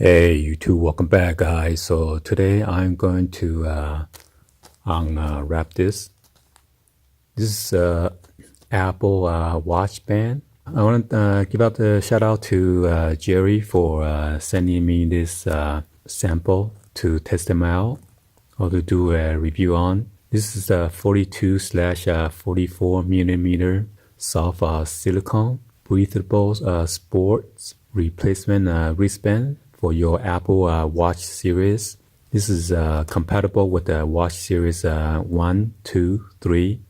Hey YouTube, welcome back guys. So today I'm going to unwrap this. This is Apple Watch Band. I want to give out the shout out to Jerry for sending me this sample to test them out or to do a review on. This is a 42/44 millimeter soft silicone breathable sports replacement wristband for your Apple Watch series. This is compatible with the Watch series 1, 2, 3,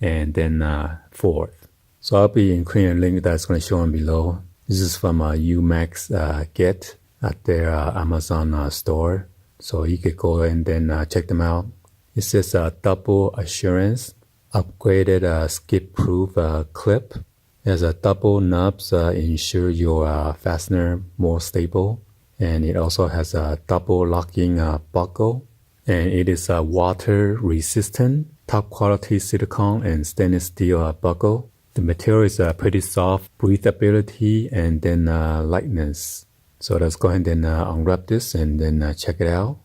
and then 4. So I'll be including a link that's going to show on below. This is from UMAXGET at their Amazon store. So you could go and then check them out. It says double assurance, upgraded skip-proof clip. It has a double nubs ensure your fastener more stable. And it also has a double locking buckle. And it is water resistant, top quality silicone and stainless steel buckle. The material is pretty soft, breathability, and then lightness. So let's go ahead and unwrap this and then check it out.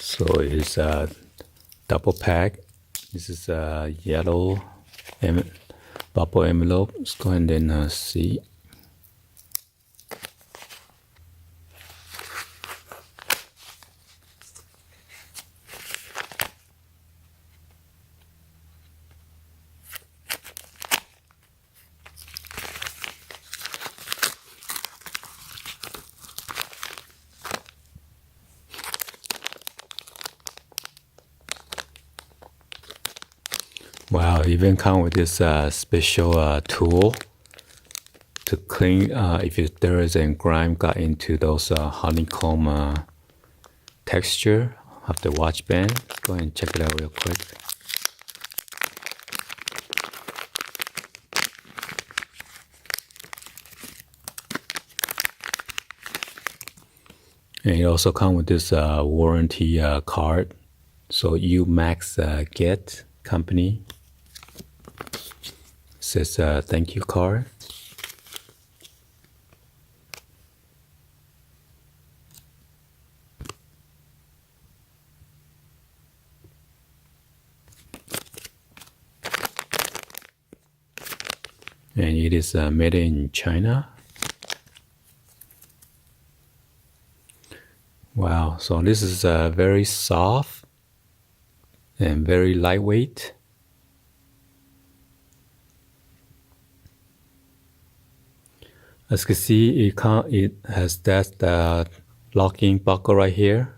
So it's a double pack. This is a yellow bubble envelope. Let's go ahead and see. Wow, even come with this special tool to clean if there is any grime got into those honeycomb texture of the watch band. Let's go ahead and check it out real quick. And it also comes with this warranty card. So UMAXGET company. Says thank you card. And it is made in China. Wow, so this is very soft and very lightweight. As you can see, it has that locking buckle right here.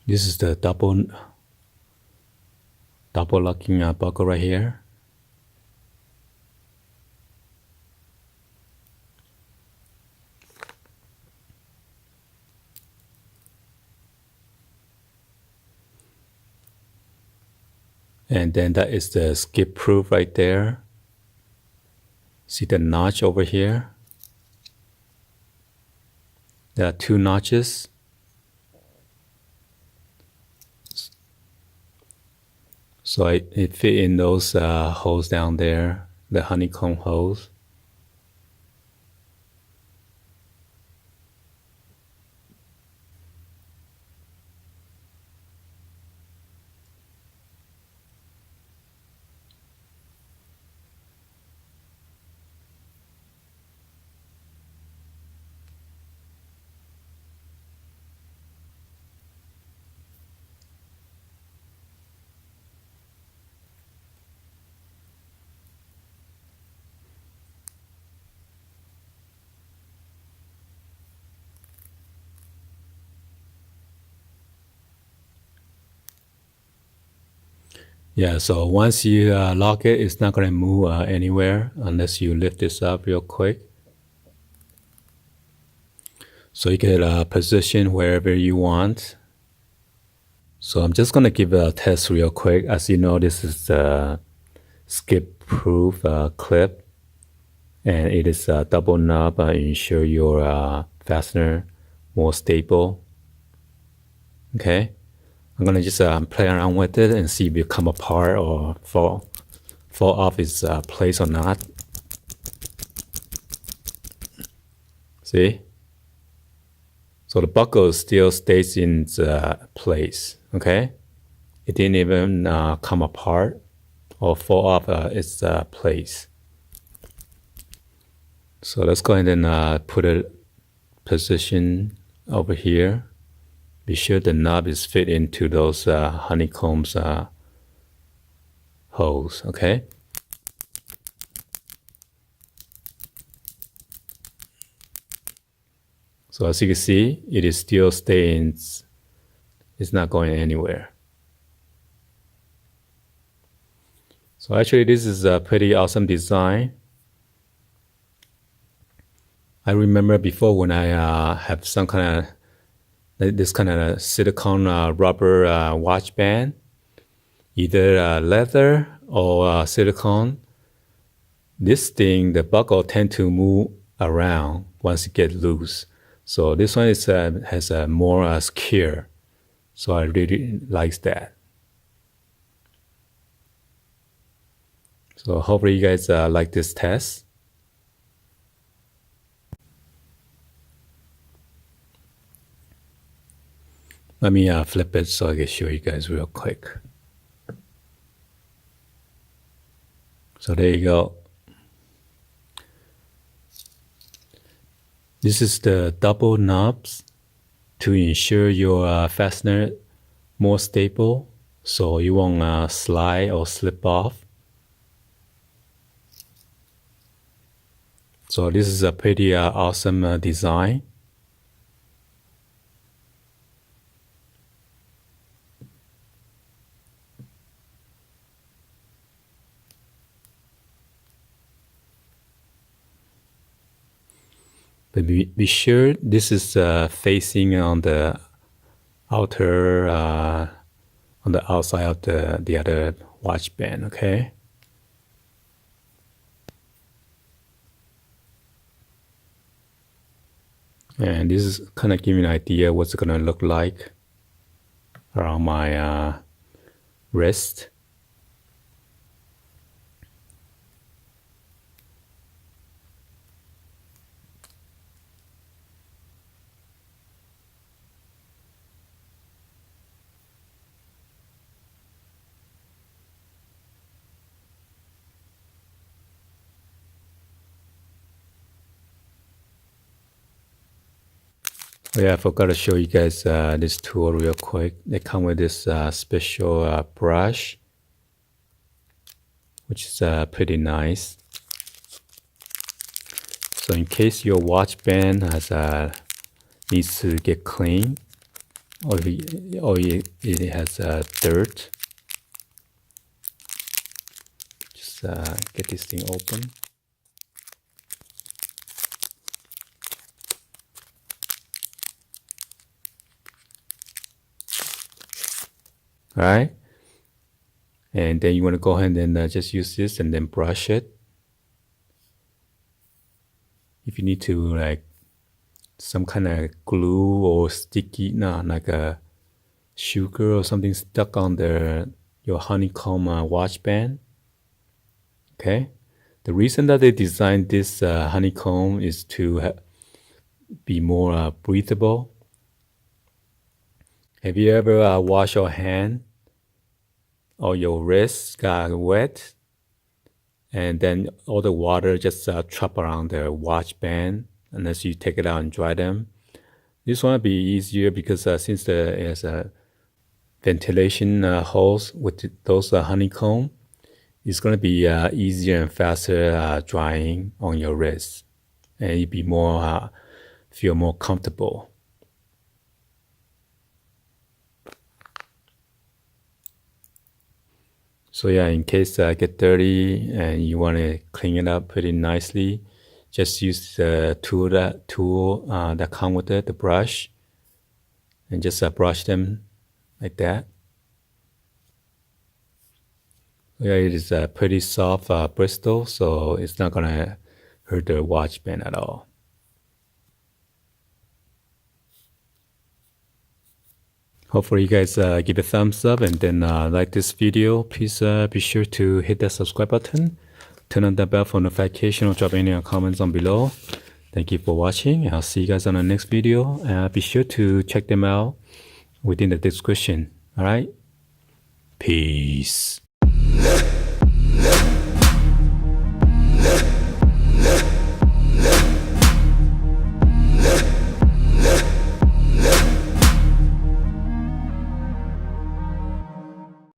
This is the double locking buckle right here. And then that is the skip proof right there. See the notch over here? There are 2 notches. So it fit in those holes down there, the honeycomb holes. Yeah, so once you lock it, it's not going to move anywhere unless you lift this up real quick. So you can position wherever you want. So I'm just going to give a test real quick. As you know, this is a skip-proof clip, and it is a double knob. Ensure your fastener more stable. Okay, I'm going to just play around with it and see if it come apart or fall off its place or not. See? So the buckle still stays in its place, okay? It didn't even come apart or fall off its place. So let's go ahead and put a position over here. Be sure the knob is fit into those honeycombs holes, okay? So as you can see, it is still staying, it's not going anywhere. So actually this is a pretty awesome design. I remember before when I have some kind of, this kind of silicone rubber watch band, either leather or silicone, this thing, the buckle tend to move around once it gets loose. So this one is has a more secure. So I really like that. So hopefully you guys like this test. Let me flip it so I can show you guys real quick. So there you go. This is the double knobs to ensure your fastener more stable so you won't slide or slip off. So this is a pretty awesome design. But be sure this is facing on the outer, on the outside of the other watch band, okay? And this is kind of giving an idea what's it gonna look like around my wrist. Oh yeah, I forgot to show you guys this tool real quick. They come with this special brush, which is pretty nice. So in case your watch band has needs to get clean, or it has dirt, just get this thing open. All right, and then you want to go ahead and just use this and then brush it. If you need to like some kind of glue or sticky, no, like a sugar or something stuck on your honeycomb watch band. Okay, the reason that they designed this honeycomb is to be more breathable. Have you ever washed your hand or your wrist got wet and then all the water just trap around the watch band unless you take it out and dry them? This one will be easier because since it has a ventilation holes with those honeycomb, it's going to be easier and faster drying on your wrist, and you'll be more feel more comfortable. So yeah, in case I get dirty and you want to clean it up pretty nicely, just use the tool that come with it, the brush, and just brush them like that. Yeah, it is a pretty soft bristle, so it's not gonna hurt the watch band at all. Hopefully you guys give a thumbs up and then like this video. Please be sure to hit that subscribe button, turn on the bell for notification, or drop any comments on below. Thank you for watching. I'll see you guys on the next video. Be sure to check them out within the description. All right? Peace.